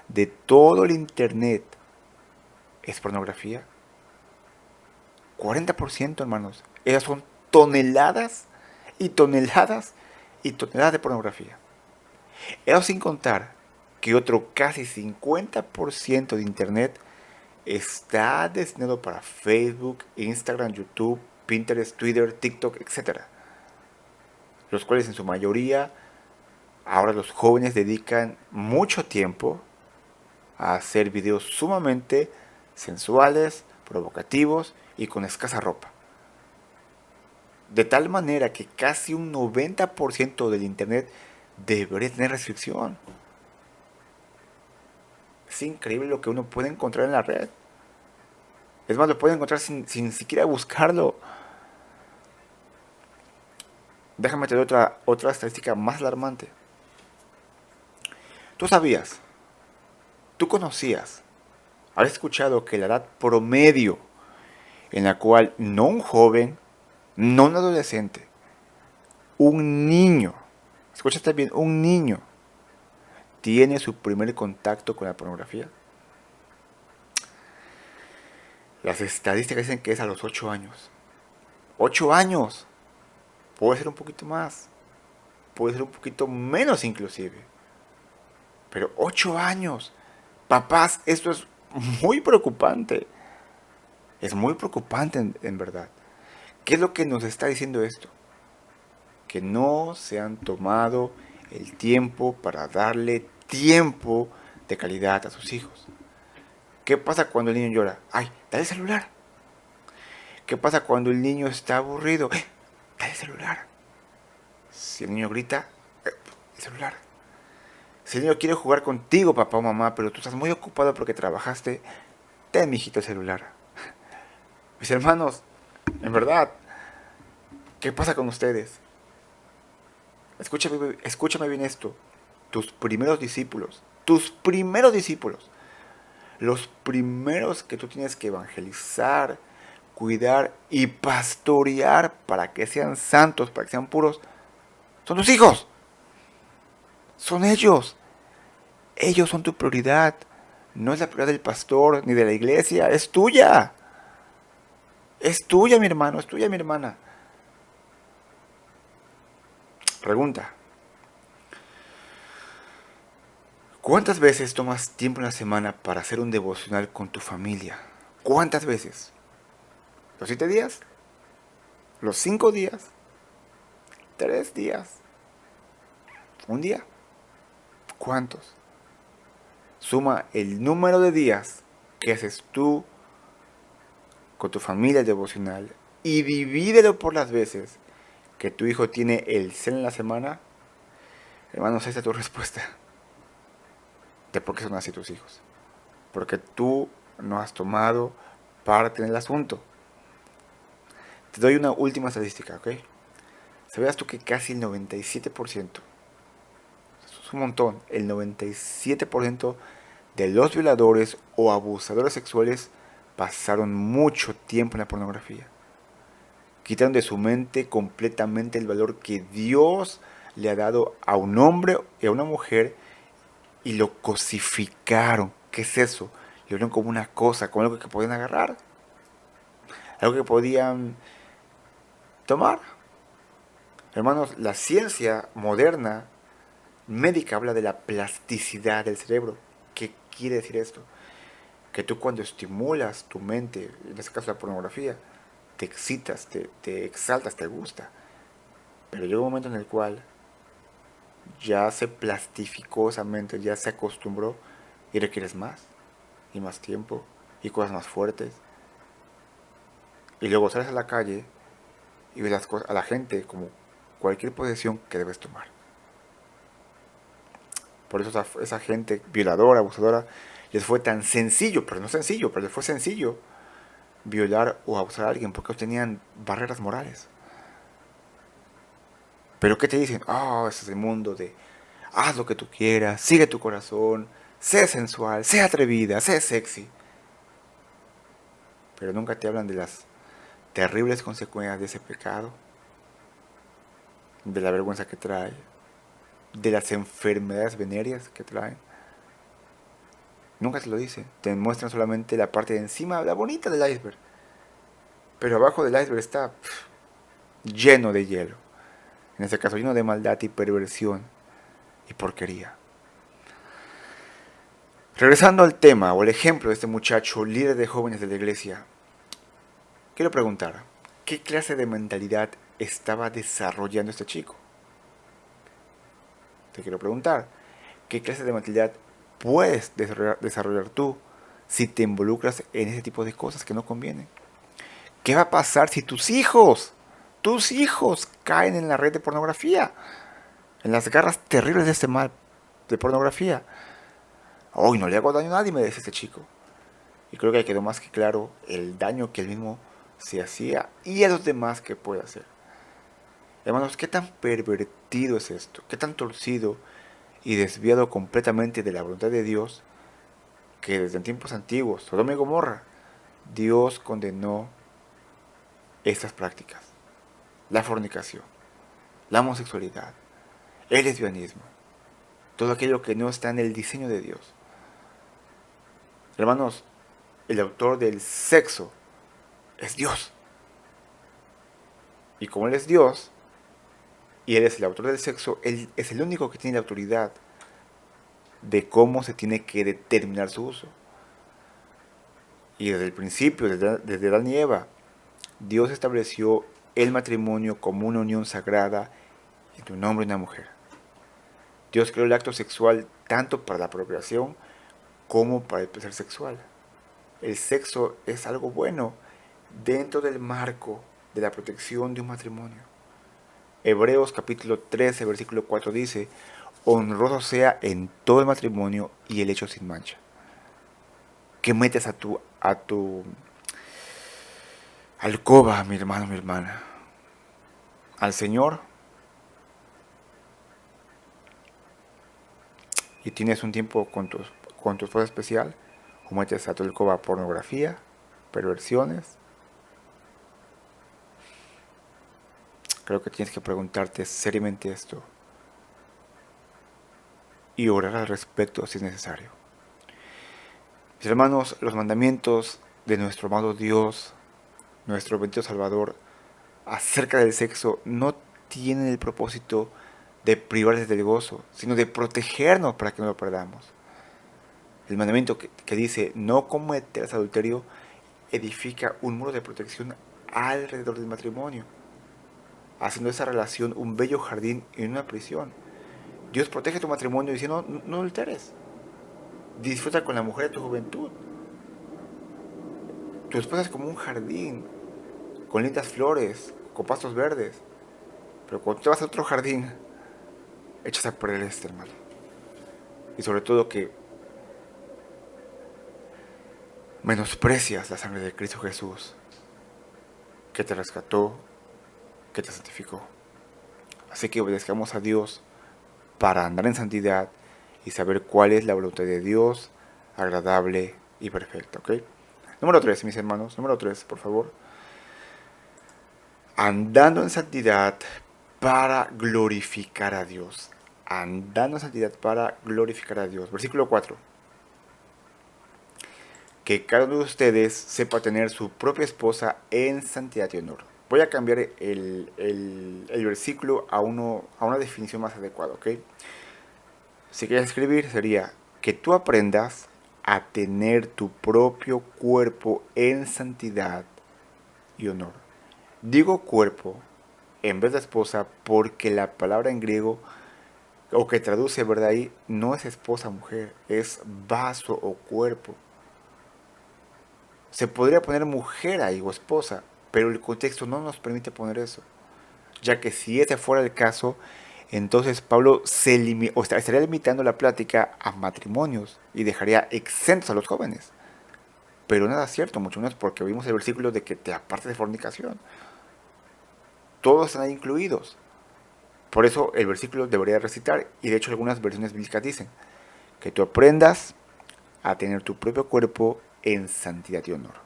de todo el internet es pornografía? 40%, hermanos. Esas son toneladas y toneladas y toneladas de pornografía. Eso sin contar que otro casi 50% de internet está destinado para Facebook, Instagram, YouTube, Pinterest, Twitter, TikTok, etcétera, los cuales en su mayoría ahora los jóvenes dedican mucho tiempo a hacer videos sumamente sensuales, provocativos y con escasa ropa. De tal manera que casi un 90% del internet debería tener restricción. Es increíble lo que uno puede encontrar en la red. Es más, lo puede encontrar sin siquiera buscarlo. Déjame te doy otra estadística más alarmante. ¿Tú sabías? ¿Tú conocías? ¿Has escuchado que la edad promedio en la cual no un joven, no un adolescente, un niño, escúchate bien, un niño tiene su primer contacto con la pornografía? Las estadísticas dicen que es a los 8 años. 8 años. Puede ser un poquito más. Puede ser un poquito menos inclusive. Pero 8 años. Papás, esto es muy preocupante. Es muy preocupante en verdad. ¿Qué es lo que nos está diciendo esto? Que no se han tomado el tiempo para darle tiempo de calidad a sus hijos. ¿Qué pasa cuando el niño llora? ¡Ay, dale el celular! ¿Qué pasa cuando el niño está aburrido? Dale el celular. Si el niño grita, el celular. Si el niño quiere jugar contigo, papá o mamá, pero tú estás muy ocupado porque trabajaste, ten, mijito, el celular. Mis hermanos, en verdad, ¿qué pasa con ustedes? Escúchame bien esto. Tus primeros discípulos, los primeros que tú tienes que evangelizar, cuidar y pastorear para que sean santos, para que sean puros, son tus hijos. Son ellos. Ellos son tu prioridad. No es la prioridad del pastor ni de la iglesia, es tuya. Es tuya, mi hermano, es tuya, mi hermana. Pregunta. ¿Cuántas veces tomas tiempo en la semana para hacer un devocional con tu familia? ¿Cuántas veces? ¿Los 7 días? ¿Los 5 días? ¿3 días? ¿Un día? ¿Cuántos? Suma el número de días que haces tú con tu familia devocional y divídelo por las veces que tu hijo tiene el cel en la semana. Hermanos, esa es tu respuesta de por qué son así tus hijos. Porque tú no has tomado parte en el asunto. Te doy una última estadística, ¿ok? ¿Sabías tú que casi el 97%, eso es un montón, el 97% de los violadores o abusadores sexuales pasaron mucho tiempo en la pornografía? Quitaron de su mente completamente el valor que Dios le ha dado a un hombre y a una mujer y lo cosificaron. ¿Qué es eso? Lo vieron como una cosa, como algo que podían agarrar, algo que podían tomar. Hermanos, la ciencia moderna médica habla de la plasticidad del cerebro. ¿Qué quiere decir esto? Que tú cuando estimulas tu mente, en este caso la pornografía, te excitas, te exaltas, te gusta. Pero llega un momento en el cual ya se plastificó esa mente, ya se acostumbró y requieres más y más tiempo y cosas más fuertes. Y luego sales a la calle y ves a la gente como cualquier posesión que debes tomar. Por eso esa gente violadora, abusadora, les fue tan sencillo, pero no sencillo, pero les fue sencillo violar o abusar a alguien porque ellos tenían barreras morales. Pero ¿qué te dicen? Oh, ese es el mundo de haz lo que tú quieras, sigue tu corazón, sé sensual, sé atrevida, sé sexy. Pero nunca te hablan de las terribles consecuencias de ese pecado, de la vergüenza que trae, de las enfermedades venéreas que traen. Nunca te lo dicen. Te muestran solamente la parte de encima, la bonita del iceberg. Pero abajo del iceberg está lleno de hielo. En este caso, lleno de maldad y perversión y porquería. Regresando al tema o el ejemplo de este muchacho, líder de jóvenes de la iglesia, quiero preguntar, ¿qué clase de mentalidad estaba desarrollando este chico? Te quiero preguntar, ¿qué clase de mentalidad puedes desarrollar tú si te involucras en ese tipo de cosas que no convienen? ¿Qué va a pasar si tus hijos caen en la red de pornografía? En las garras terribles de este mal de pornografía. Hoy no le hago daño a nadie, me dice este chico. Y creo que quedó más que claro el daño que él mismo se hacía y a los demás que puede hacer. Hermanos, ¿qué tan pervertido es esto? ¿Qué tan torcido y desviado completamente de la voluntad de Dios que desde tiempos antiguos, Sodoma y Gomorra, Dios condenó estas prácticas? La fornicación, la homosexualidad, el lesbianismo, todo aquello que no está en el diseño de Dios. Hermanos, el autor del sexo es Dios. Y como Él es Dios, y Él es el autor del sexo, Él es el único que tiene la autoridad de cómo se tiene que determinar su uso. Y desde el principio, desde Adán y Eva, Dios estableció el matrimonio como una unión sagrada entre un hombre y una mujer. Dios creó el acto sexual tanto para la procreación como para el placer sexual. El sexo es algo bueno dentro del marco de la protección de un matrimonio. Hebreos capítulo 13, versículo 4 dice, honroso sea en todo el matrimonio y el hecho sin mancha. Que metes a tu alcoba, mi hermano, mi hermana, al Señor y tienes un tiempo con tu esposa especial, o metes a tu alcoba pornografía, perversiones, creo que tienes que preguntarte seriamente esto y orar al respecto si es necesario. Mis hermanos, los mandamientos de nuestro amado Dios, nuestro bendito Salvador, acerca del sexo no tienen el propósito de privarles del gozo, sino de protegernos para que no lo perdamos. El mandamiento que dice no cometerás adulterio edifica un muro de protección alrededor del matrimonio, haciendo esa relación un bello jardín y una prisión. Dios protege tu matrimonio diciendo no adulteres. Disfruta con la mujer de tu juventud. Tu esposa es como un jardín, con lindas flores, con pastos verdes. Pero cuando te vas a otro jardín, echas a perder este, hermano. Y sobre todo que menosprecias la sangre de Cristo Jesús, que te rescató, que te santificó. Así que obedezcamos a Dios para andar en santidad y saber cuál es la voluntad de Dios, agradable y perfecta, ¿ok? Número 3, mis hermanos. Número 3, por favor. andando en santidad para glorificar a Dios. Andando en santidad para glorificar a Dios. Versículo 4. Que cada uno de ustedes sepa tener su propia esposa en santidad y honor. Voy a cambiar el versículo a una definición más adecuada, ¿ok? Si quieres escribir, sería que tú aprendas a tener tu propio cuerpo en santidad y honor. Digo cuerpo en vez de esposa porque la palabra en griego, o que traduce, ¿verdad? Ahí no es esposa mujer, es vaso o cuerpo. Se podría poner mujer ahí o esposa, pero el contexto no nos permite poner eso, ya que si ese fuera el caso, entonces Pablo estaría limitando la plática a matrimonios y dejaría exentos a los jóvenes. Pero nada cierto, mucho menos porque vimos el versículo de que te apartes de fornicación. Todos están ahí incluidos. Por eso el versículo debería recitar, y de hecho algunas versiones bíblicas dicen, que tú aprendas a tener tu propio cuerpo en santidad y honor.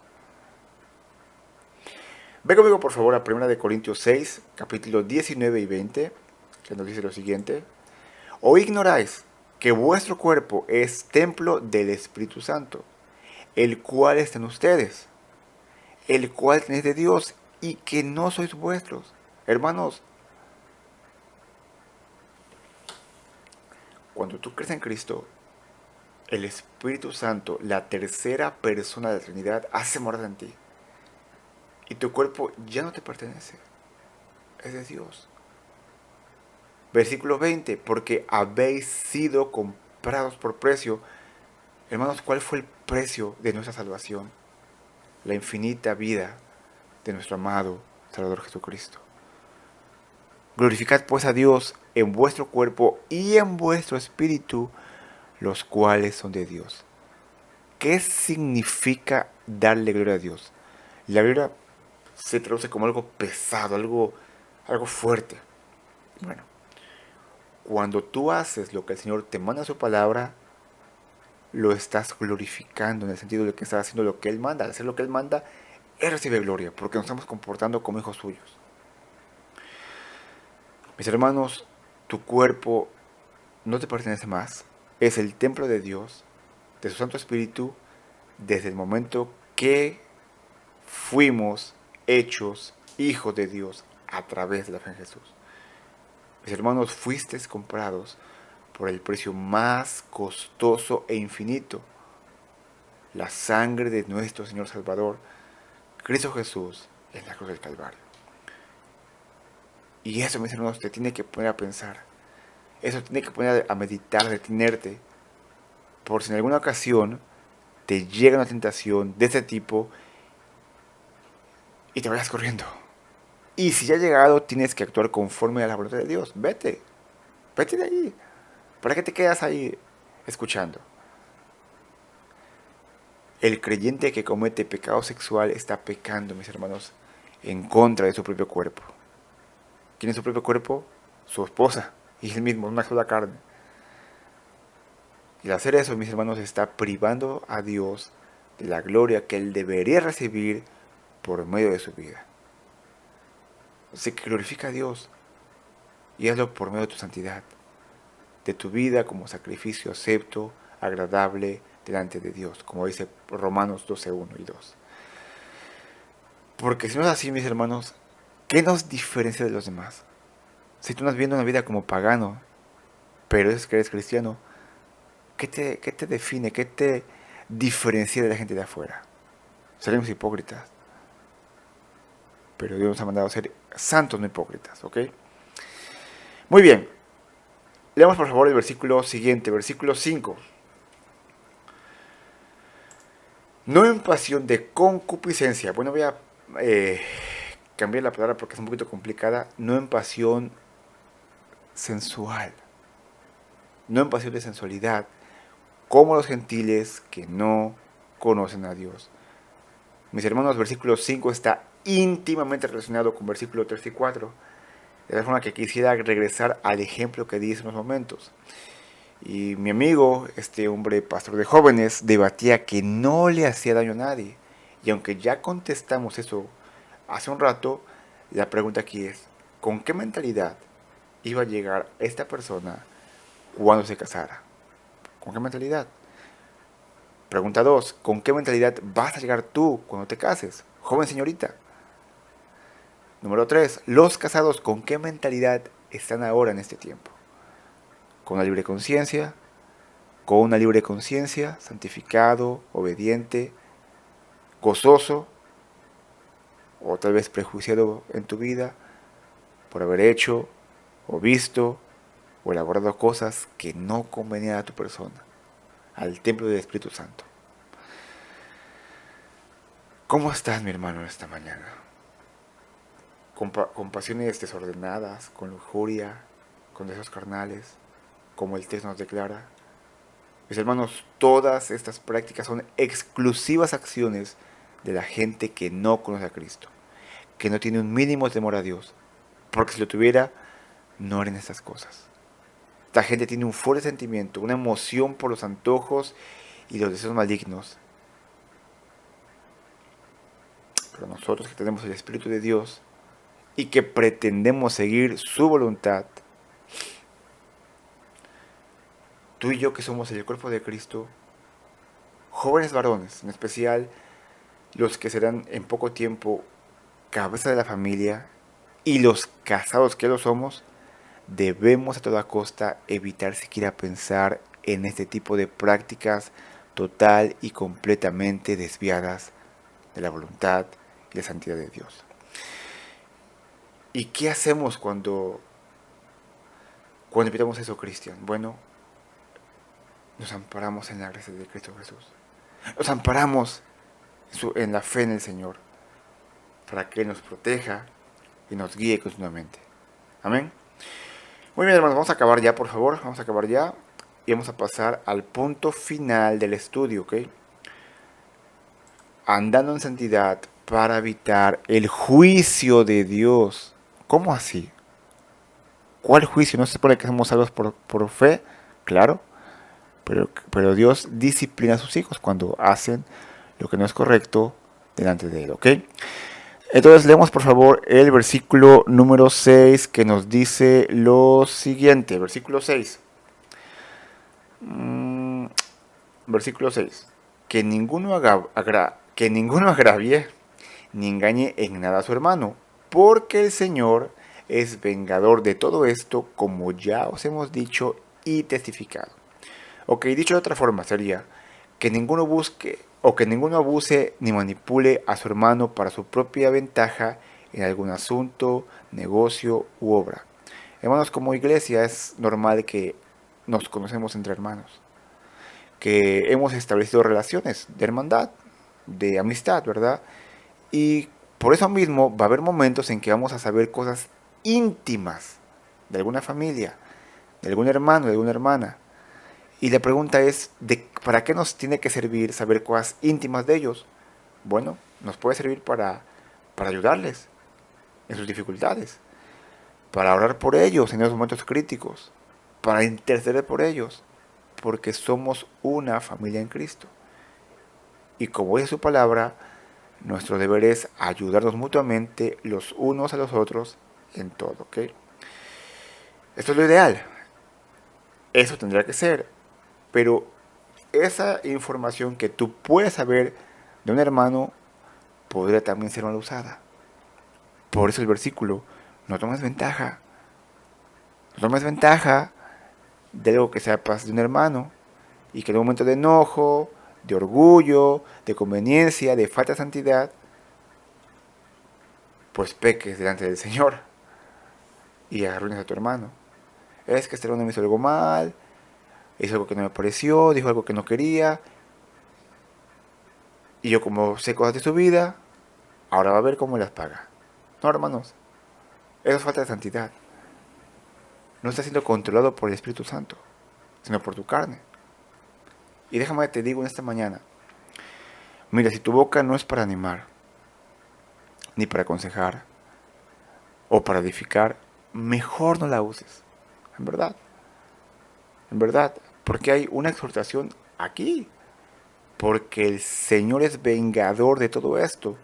Ve conmigo por favor a 1 Corintios 6, capítulos 19 y 20, que nos dice lo siguiente. ¿O ignoráis que vuestro cuerpo es templo del Espíritu Santo, el cual está en ustedes, el cual tenéis de Dios, y que no sois vuestros? Hermanos, cuando tú crees en Cristo, el Espíritu Santo, la tercera persona de la Trinidad, hace morada en ti. Y tu cuerpo ya no te pertenece, es de Dios. Versículo 20, porque habéis sido comprados por precio. Hermanos, ¿cuál fue el precio de nuestra salvación? La infinita vida de nuestro amado Salvador Jesucristo. Glorificad pues a Dios en vuestro cuerpo y en vuestro espíritu, los cuales son de Dios. ¿Qué significa darle gloria a Dios? La gloria se traduce como algo pesado, algo fuerte. Bueno, cuando tú haces lo que el Señor te manda a su palabra, lo estás glorificando en el sentido de que estás haciendo lo que Él manda. Al hacer lo que Él manda, Él recibe gloria porque nos estamos comportando como hijos suyos. Mis hermanos, tu cuerpo no te pertenece más. Es el templo de Dios, de su Santo Espíritu, desde el momento que fuimos hechos hijos de Dios a través de la fe en Jesús. Mis hermanos, fuisteis comprados por el precio más costoso e infinito, la sangre de nuestro Señor Salvador, Cristo Jesús, en la cruz del Calvario. Y eso, mis hermanos, te tiene que poner a pensar. Eso tiene que poner a meditar, detenerte, por si en alguna ocasión te llega una tentación de este tipo y te vayas corriendo. Y si ya ha llegado, tienes que actuar conforme a la voluntad de Dios. Vete de ahí. ¿Para qué te quedas ahí escuchando? El creyente que comete pecado sexual está pecando, mis hermanos, en contra de su propio cuerpo. ¿Quién es su propio cuerpo? Su esposa. Y él mismo, una sola carne. Y al hacer eso, mis hermanos, está privando a Dios de la gloria que Él debería recibir por medio de su vida. Así que glorifica a Dios y hazlo por medio de tu santidad, de tu vida como sacrificio acepto, agradable delante de Dios, como dice Romanos 12:1 y 2. Porque si no es así, mis hermanos, ¿qué nos diferencia de los demás? Si tú estás viviendo una vida como pagano, pero es que eres cristiano, ¿qué te define? ¿Qué te diferencia de la gente de afuera? Seremos hipócritas. Pero Dios nos ha mandado a ser santos, no hipócritas, ¿ok? Muy bien. Leamos por favor el versículo siguiente, versículo 5. No en pasión de concupiscencia. Bueno, voy a cambiar la palabra porque es un poquito complicada. No en pasión sensual. No en pasión de sensualidad, como los gentiles que no conocen a Dios. Mis hermanos, versículo 5 está íntimamente relacionado con versículo 3 y 4. De la forma que quisiera regresar al ejemplo que di hace unos momentos. Y mi amigo, este hombre pastor de jóvenes, debatía que no le hacía daño a nadie. Y aunque ya contestamos eso hace un rato, La pregunta aquí es, ¿con qué mentalidad iba a llegar esta persona cuando se casara? ¿Con qué mentalidad? Pregunta 2, ¿con qué mentalidad vas a llegar tú cuando te cases, joven señorita? Número 3, los casados, ¿con qué mentalidad están ahora en este tiempo? ¿Con una libre conciencia? ¿Con una libre conciencia, santificado, obediente, gozoso o tal vez prejuiciado en tu vida por haber hecho o visto o elaborado cosas que no convenían a tu persona, al templo del Espíritu Santo? ¿Cómo estás, mi hermano, esta mañana? Con pasiones desordenadas, con lujuria, con deseos carnales, como el texto nos declara. Mis hermanos, todas estas prácticas son exclusivas acciones de la gente que no conoce a Cristo, que no tiene un mínimo temor a Dios, porque si lo tuviera, no harían estas cosas. Esta gente tiene un fuerte sentimiento, una emoción por los antojos y los deseos malignos. Pero nosotros que tenemos el Espíritu de Dios y que pretendemos seguir su voluntad, tú y yo que somos el cuerpo de Cristo, jóvenes varones, en especial los que serán en poco tiempo cabeza de la familia y los casados que lo somos, debemos a toda costa evitar siquiera pensar en este tipo de prácticas total y completamente desviadas de la voluntad y la santidad de Dios. ¿Y qué hacemos cuando evitamos eso, Cristian? Bueno, nos amparamos en la gracia de Cristo Jesús. Nos amparamos en la fe en el Señor para que Él nos proteja y nos guíe continuamente. Amén. Muy bien, hermanos, vamos a acabar ya, por favor. Vamos a acabar ya y vamos a pasar al punto final del estudio, ¿ok? Andando en santidad para evitar el juicio de Dios. ¿Cómo así? ¿Cuál juicio? ¿No se supone que somos salvos por fe? Claro, pero Dios disciplina a sus hijos cuando hacen lo que no es correcto delante de Él, ¿ok? Entonces leemos por favor el versículo número 6 que nos dice lo siguiente. Versículo 6. Versículo 6. Que ninguno agravie ni engañe en nada a su hermano, porque el Señor es vengador de todo esto, como ya os hemos dicho y testificado. Ok, dicho de otra forma sería que ninguno busque o que ninguno abuse ni manipule a su hermano para su propia ventaja en algún asunto, negocio u obra. Hermanos, como iglesia es normal que nos conocemos entre hermanos, que hemos establecido relaciones de hermandad, de amistad, ¿verdad? Y por eso mismo va a haber momentos en que vamos a saber cosas íntimas de alguna familia, de algún hermano, de alguna hermana. Y la pregunta es, ¿para qué nos tiene que servir saber cosas íntimas de ellos? Bueno, nos puede servir para ayudarles en sus dificultades, para orar por ellos en esos momentos críticos, para interceder por ellos, porque somos una familia en Cristo. Y como dice su palabra, nuestro deber es ayudarnos mutuamente los unos a los otros en todo, ¿ok? Esto es lo ideal. Eso tendrá que ser. Pero esa información que tú puedes saber de un hermano podría también ser mal usada. Por eso el versículo, no tomes ventaja. No tomes ventaja de algo que sepas de un hermano y que en un momento de enojo, de orgullo, de conveniencia, de falta de santidad, pues peques delante del Señor y arruines a tu hermano. Es que este hermano me hizo algo mal, hizo algo que no me pareció, dijo algo que no quería, y yo como sé cosas de su vida, ahora va a ver cómo las paga. No, hermanos, eso es falta de santidad. No está siendo controlado por el Espíritu Santo, sino por tu carne. Y déjame te digo en esta mañana, mira, si tu boca no es para animar, ni para aconsejar, o para edificar, mejor no la uses. En verdad, porque hay una exhortación aquí, porque el Señor es vengador de todo esto,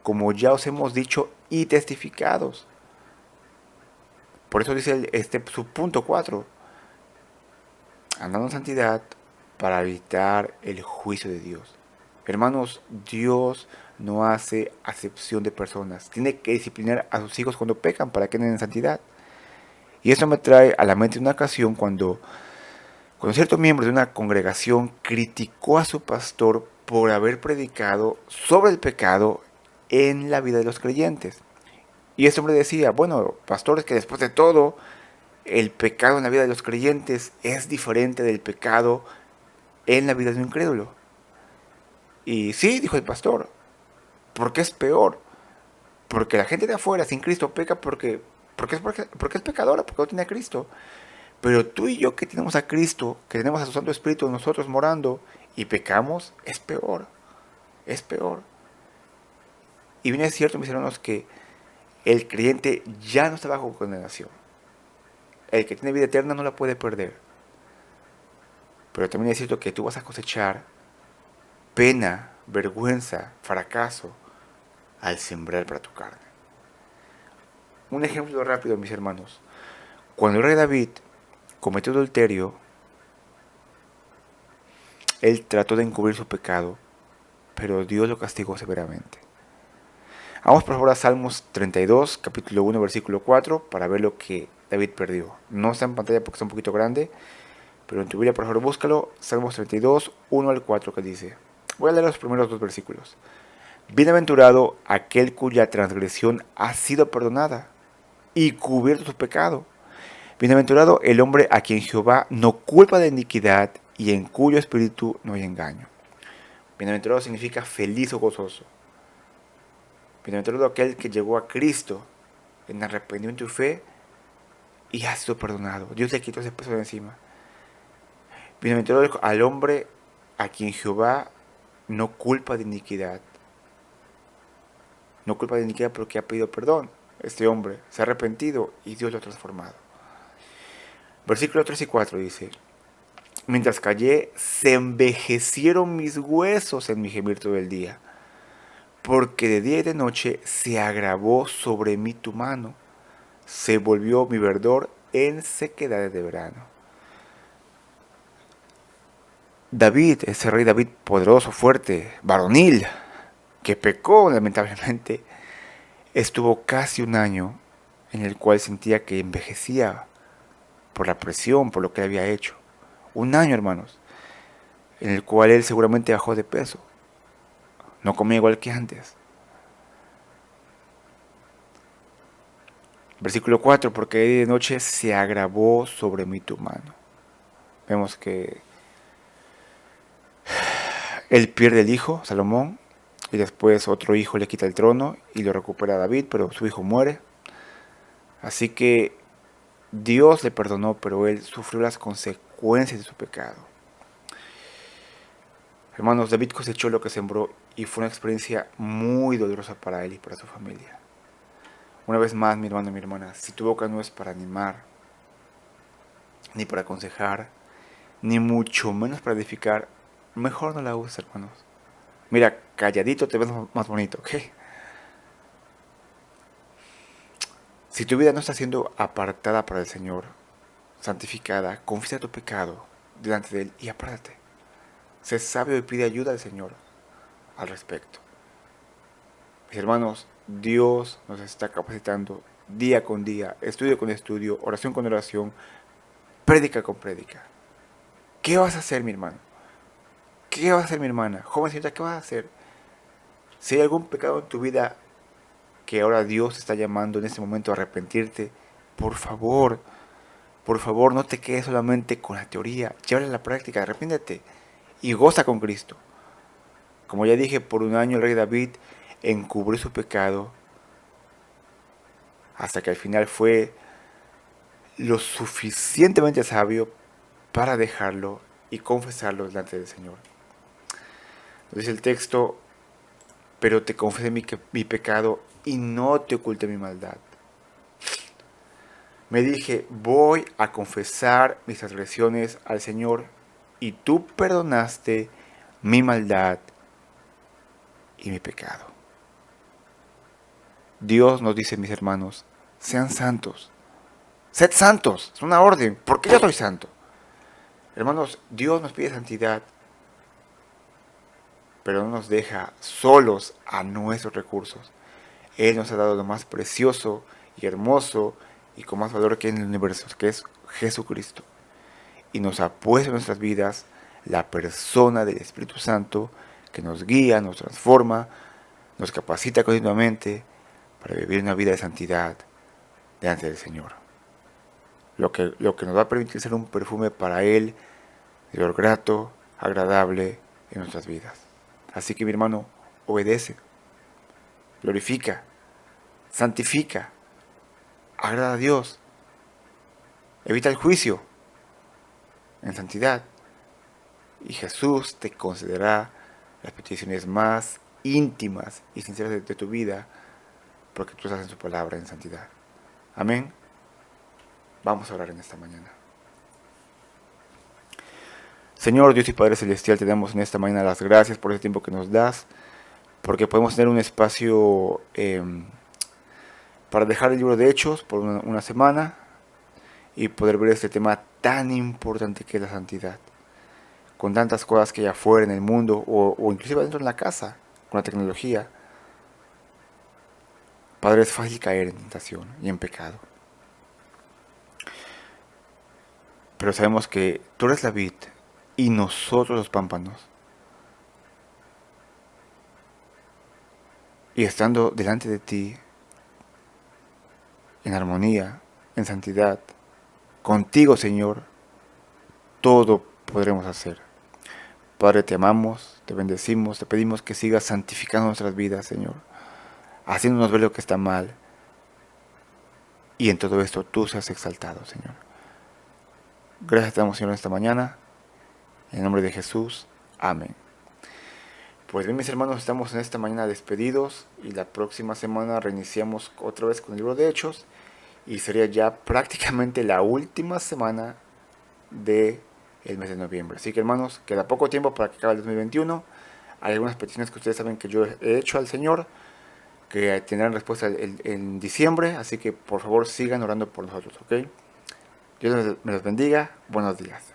como ya os hemos dicho y testificados. Por eso dice su punto 4, andando en santidad para evitar el juicio de Dios. Hermanos, Dios no hace acepción de personas. Tiene que disciplinar a sus hijos cuando pecan para que anden en santidad. Y eso me trae a la mente una ocasión cuando cierto miembro de una congregación criticó a su pastor por haber predicado sobre el pecado en la vida de los creyentes. Y este hombre decía, bueno, pastor, es que después de todo, el pecado en la vida de los creyentes es diferente del pecado en la vida de un incrédulo. Y sí, dijo el pastor, ¿por qué es peor? Porque la gente de afuera sin Cristo peca porque es pecadora, porque no tiene a Cristo. Pero tú y yo que tenemos a Cristo, que tenemos a su Santo Espíritu en nosotros morando y pecamos, es peor, es peor. Y bien es cierto, mis hermanos, que el creyente ya no está bajo condenación. El que tiene vida eterna no la puede perder. Pero también es cierto que tú vas a cosechar pena, vergüenza, fracaso al sembrar para tu carne. Un ejemplo rápido, mis hermanos. Cuando el rey David cometió adulterio, él trató de encubrir su pecado, pero Dios lo castigó severamente. Vamos por favor a Salmos 32, capítulo 1, versículo 4, para ver lo que David perdió. No está en pantalla porque está un poquito grande, pero en tu Biblia por favor búscalo. Salmos 32, 1 al 4, que dice. Voy a leer los primeros dos versículos. Bienaventurado aquel cuya transgresión ha sido perdonada y cubierto su pecado. Bienaventurado el hombre a quien Jehová no culpa de iniquidad y en cuyo espíritu no hay engaño. Bienaventurado significa feliz o gozoso. Bienaventurado aquel que llegó a Cristo en arrepentimiento y fe y ha sido perdonado. Dios le quitó ese peso de encima. Bienaventurado al hombre a quien Jehová no culpa de iniquidad. No culpa de iniquidad porque ha pedido perdón. Este hombre se ha arrepentido y Dios lo ha transformado. Versículos 3 y 4 dice: Mientras callé, se envejecieron mis huesos en mi gemir todo el día, porque de día y de noche se agravó sobre mí tu mano, se volvió mi verdor en sequedades de verano. David, ese rey David poderoso, fuerte, varonil, que pecó lamentablemente, estuvo casi un año en el cual sentía que envejecía por la presión, por lo que había hecho. Un año, hermanos, en el cual él seguramente bajó de peso. No comía igual que antes. Versículo 4, porque de noche se agravó sobre mí tu mano. Vemos que él pierde el hijo, Salomón, y después otro hijo le quita el trono y lo recupera David, pero su hijo muere. Así que Dios le perdonó, pero él sufrió las consecuencias de su pecado. Hermanos, David cosechó lo que sembró y fue una experiencia muy dolorosa para él y para su familia. Una vez más, mi hermano y mi hermana, si tu boca no es para animar, ni para aconsejar, ni mucho menos para edificar, mejor no la uses, hermanos. Mira, calladito te ves más bonito, ¿ok? Si tu vida no está siendo apartada para el Señor, santificada, confiesa tu pecado delante de Él y apártate. Sé sabio y pide ayuda al Señor al respecto. Mis hermanos, Dios nos está capacitando día con día, estudio con estudio, oración con oración, prédica con prédica. ¿Qué vas a hacer, mi hermano? ¿Qué vas a hacer, mi hermana? Jovencita, ¿qué vas a hacer? Si hay algún pecado en tu vida que ahora Dios te está llamando en este momento a arrepentirte, por favor, no te quedes solamente con la teoría, llévala a la práctica, arrepiéntete y goza con Cristo. Como ya dije, por un año el rey David encubrió su pecado hasta que al final fue lo suficientemente sabio para dejarlo y confesarlo delante del Señor. Dice el texto: pero te confesé mi pecado y no te oculté mi maldad. Me dije, voy a confesar mis transgresiones al Señor, y tú perdonaste mi maldad y mi pecado. Dios nos dice, mis hermanos, sean santos. Sed santos, es una orden, porque yo soy santo. Hermanos, Dios nos pide santidad, pero no nos deja solos a nuestros recursos. Él nos ha dado lo más precioso y hermoso y con más valor que hay en el universo, que es Jesucristo. Y nos ha puesto en nuestras vidas la persona del Espíritu Santo que nos guía, nos transforma, nos capacita continuamente para vivir una vida de santidad delante del Señor. Lo que nos va a permitir ser un perfume para Él, de olor grato, agradable en nuestras vidas. Así que mi hermano, obedece, glorifica, santifica, agrada a Dios, evita el juicio en santidad. Y Jesús te concederá las peticiones más íntimas y sinceras de tu vida, porque tú estás en su palabra en santidad. Amén. Vamos a orar en esta mañana. Señor Dios y Padre Celestial, te damos en esta mañana las gracias por el tiempo que nos das, porque podemos tener un espacio para dejar el libro de Hechos por una semana y poder ver este tema tan importante que es la santidad. Con tantas cosas que hay afuera en el mundo o inclusive dentro de la casa, con la tecnología, Padre, es fácil caer en tentación y en pecado. Pero sabemos que tú eres la vid y nosotros los pámpanos. Y estando delante de ti, en armonía, en santidad, contigo, Señor, todo podremos hacer. Padre, te amamos, te bendecimos, te pedimos que sigas santificando nuestras vidas, Señor, haciéndonos ver lo que está mal. Y en todo esto tú seas exaltado, Señor. Gracias te damos, Señor, esta mañana. En el nombre de Jesús. Amén. Pues bien, mis hermanos, estamos en esta mañana despedidos y la próxima semana reiniciamos otra vez con el libro de Hechos y sería ya prácticamente la última semana del mes de noviembre. Así que, hermanos, queda poco tiempo para que acabe el 2021. Hay algunas peticiones que ustedes saben que yo he hecho al Señor que tendrán respuesta en diciembre, así que por favor sigan orando por nosotros, ¿ok? Dios me los bendiga. Buenos días.